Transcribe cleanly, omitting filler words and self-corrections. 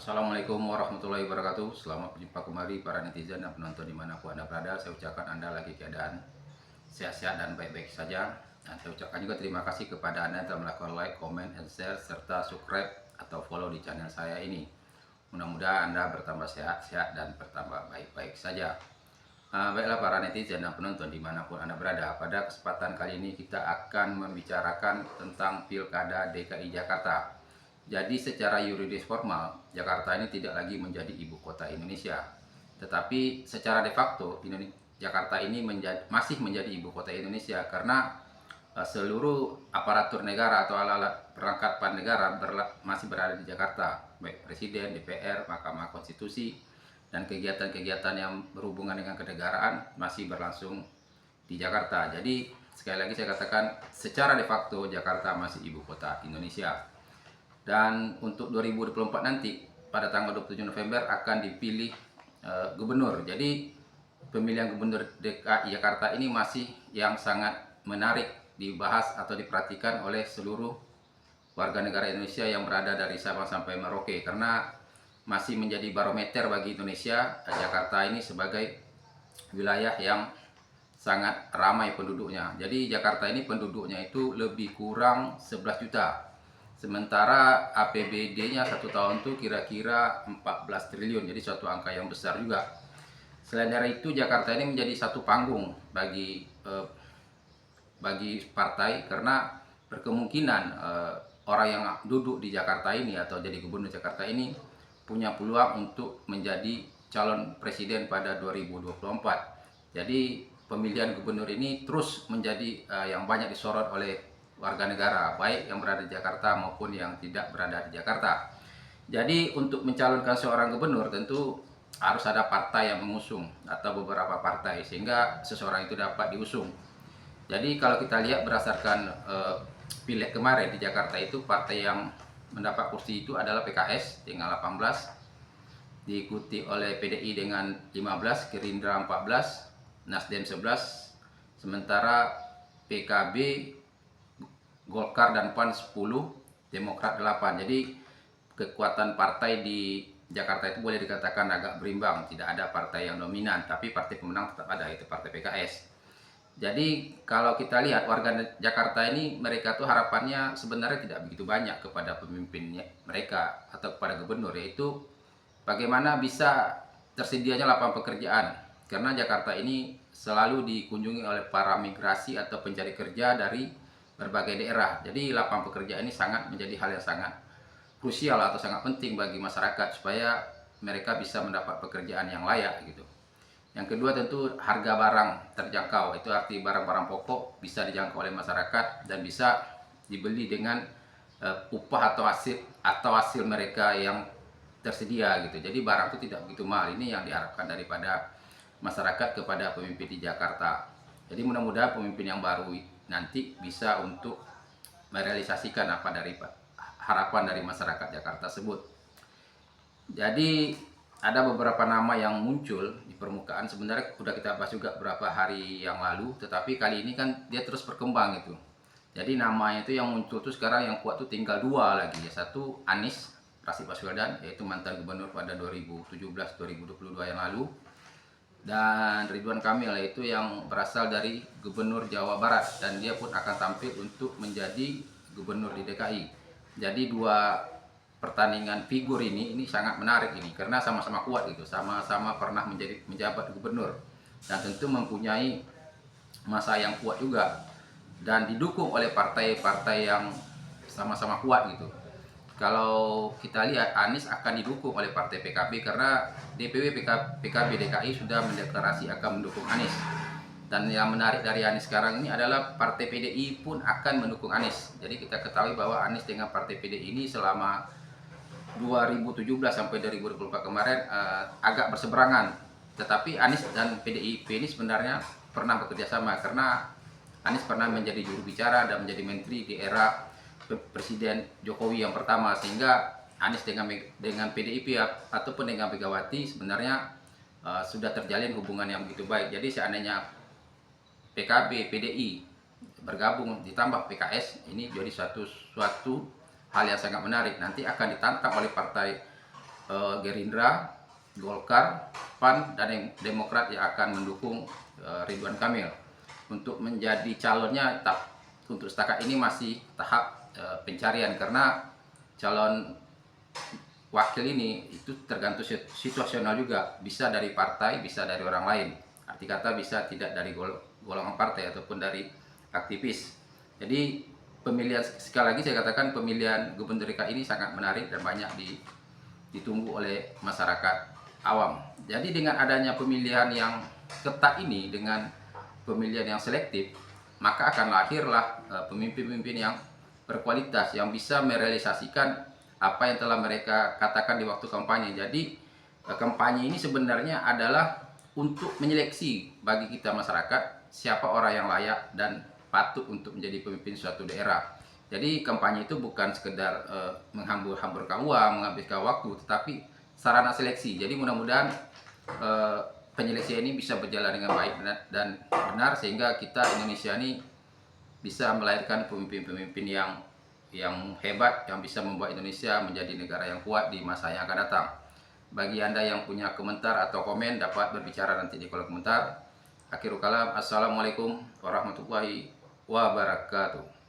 Assalamualaikum warahmatullahi wabarakatuh. Selamat berjumpa kembali para netizen dan penonton dimanapun Anda berada. Saya ucapkan Anda lagi keadaan sehat-sehat dan baik-baik saja. Dan saya ucapkan juga terima kasih kepada Anda yang telah melakukan like, comment, and share, serta subscribe atau follow di channel saya ini. Mudah-mudahan Anda bertambah sehat-sehat dan bertambah baik-baik saja. Baiklah para netizen dan penonton dimanapun Anda berada, pada kesempatan kali ini kita akan membicarakan tentang Pilkada DKI Jakarta. Jadi secara yuridis formal, Jakarta ini tidak lagi menjadi ibu kota Indonesia. Tetapi secara de facto, Jakarta ini masih menjadi ibu kota Indonesia karena seluruh aparatur negara atau alat-alat perlengkapan negara masih berada di Jakarta, baik Presiden, DPR, Mahkamah Konstitusi, dan kegiatan-kegiatan yang berhubungan dengan kenegaraan masih berlangsung di Jakarta. Jadi sekali lagi saya katakan secara de facto Jakarta masih ibu kota Indonesia. Dan untuk 2024 nanti pada tanggal 27 November akan dipilih gubernur. Jadi pemilihan gubernur DKI Jakarta ini masih yang sangat menarik dibahas atau diperhatikan oleh seluruh warga negara Indonesia yang berada dari Sabang sampai Merauke, karena masih menjadi barometer bagi Indonesia. Jakarta ini sebagai wilayah yang sangat ramai penduduknya. Jadi Jakarta ini penduduknya itu lebih kurang 11 juta. Sementara APBD-nya satu tahun itu kira-kira 14 triliun, jadi suatu angka yang besar juga. Selain dari itu, Jakarta ini menjadi satu panggung bagi partai, karena berkemungkinan orang yang duduk di Jakarta ini atau jadi gubernur Jakarta ini punya peluang untuk menjadi calon presiden pada 2024. Jadi pemilihan gubernur ini terus menjadi yang banyak disorot oleh warga negara, baik yang berada di Jakarta maupun yang tidak berada di Jakarta. Jadi untuk mencalonkan seorang gubernur tentu harus ada partai yang mengusung atau beberapa partai sehingga seseorang itu dapat diusung. Jadi kalau kita lihat berdasarkan pileg kemarin di Jakarta itu, partai yang mendapat kursi itu adalah PKS dengan 18, diikuti oleh PDI dengan 15, Gerindra 14, Nasdem 11, sementara PKB, Golkar dan PAN 10, Demokrat 8. Jadi kekuatan partai di Jakarta itu boleh dikatakan agak berimbang, tidak ada partai yang dominan, tapi partai pemenang tetap ada, itu partai PKS. Jadi kalau kita lihat warga Jakarta ini, mereka tuh harapannya sebenarnya tidak begitu banyak kepada pemimpinnya mereka atau kepada gubernur, yaitu bagaimana bisa tersedianya lapangan pekerjaan. Karena Jakarta ini selalu dikunjungi oleh para migrasi atau pencari kerja dari berbagai daerah. Jadi lapangan pekerjaan ini sangat menjadi hal yang sangat krusial atau sangat penting bagi masyarakat supaya mereka bisa mendapat pekerjaan yang layak gitu. Yang kedua tentu harga barang terjangkau, itu arti barang-barang pokok bisa dijangkau oleh masyarakat dan bisa dibeli dengan upah atau hasil mereka yang tersedia gitu. Jadi barang itu tidak begitu mahal. Ini yang diharapkan daripada masyarakat kepada pemimpin di Jakarta. Jadi mudah-mudahan pemimpin yang baru nanti bisa untuk merealisasikan apa dari harapan dari masyarakat Jakarta tersebut. Jadi ada beberapa nama yang muncul di permukaan, sebenarnya sudah kita bahas juga beberapa hari yang lalu, tetapi kali ini kan dia terus berkembang itu. Jadi namanya itu yang muncul tuh sekarang yang kuat tuh tinggal dua lagi ya. Satu Anies Rashid Baswedan, yaitu mantan gubernur pada 2017-2022 yang lalu, dan Ridwan Kamil, yaitu yang berasal dari gubernur Jawa Barat, dan dia pun akan tampil untuk menjadi gubernur di DKI. Jadi dua pertandingan figur ini sangat menarik ini karena sama-sama kuat gitu, sama-sama pernah menjabat gubernur dan tentu mempunyai masa yang kuat juga dan didukung oleh partai-partai yang sama-sama kuat gitu. Kalau kita lihat, Anies akan didukung oleh partai PKB karena DPW PKB DKI sudah mendeklarasi akan mendukung Anies. Dan yang menarik dari Anies sekarang ini adalah partai PDI pun akan mendukung Anies. Jadi kita ketahui bahwa Anies dengan partai PDI ini selama 2017 sampai 2024 kemarin agak berseberangan. Tetapi Anies dan PDIP ini sebenarnya pernah bekerja sama karena Anies pernah menjadi juru bicara dan menjadi menteri di era Presiden Jokowi yang pertama, sehingga Anies dengan PDIP ataupun dengan Megawati sebenarnya sudah terjalin hubungan yang begitu baik. Jadi seandainya PKB, PDI bergabung ditambah PKS, ini jadi suatu hal yang sangat menarik. Nanti akan ditantang oleh Gerindra, Golkar, PAN, dan Demokrat yang akan mendukung Ridwan Kamil untuk menjadi calonnya. Untuk setakat ini masih tahap pencarian, karena calon wakil ini itu tergantung situasional juga, bisa dari partai, bisa dari orang lain. Arti kata bisa tidak dari golongan partai ataupun dari aktivis. Jadi pemilihan, sekali lagi saya katakan, pemilihan gubernur DKI ini sangat menarik dan banyak ditunggu oleh masyarakat awam. Jadi dengan adanya pemilihan yang ketat ini, dengan pemilihan yang selektif, maka akan lahirlah pemimpin-pemimpin yang berkualitas yang bisa merealisasikan apa yang telah mereka katakan di waktu kampanye. Jadi kampanye ini sebenarnya adalah untuk menyeleksi bagi kita masyarakat siapa orang yang layak dan patut untuk menjadi pemimpin suatu daerah. Jadi kampanye itu bukan sekedar menghambur-hamburkan uang, menghabiskan waktu, tetapi sarana seleksi. Jadi mudah-mudahan penyeleksian ini bisa berjalan dengan baik dan benar, sehingga kita Indonesia ini bisa melahirkan pemimpin-pemimpin yang hebat, yang bisa membuat Indonesia menjadi negara yang kuat di masa yang akan datang. Bagi Anda yang punya komentar atau komen, dapat berbicara nanti di kolom komentar. Akhirul kalam, assalamualaikum warahmatullahi wabarakatuh.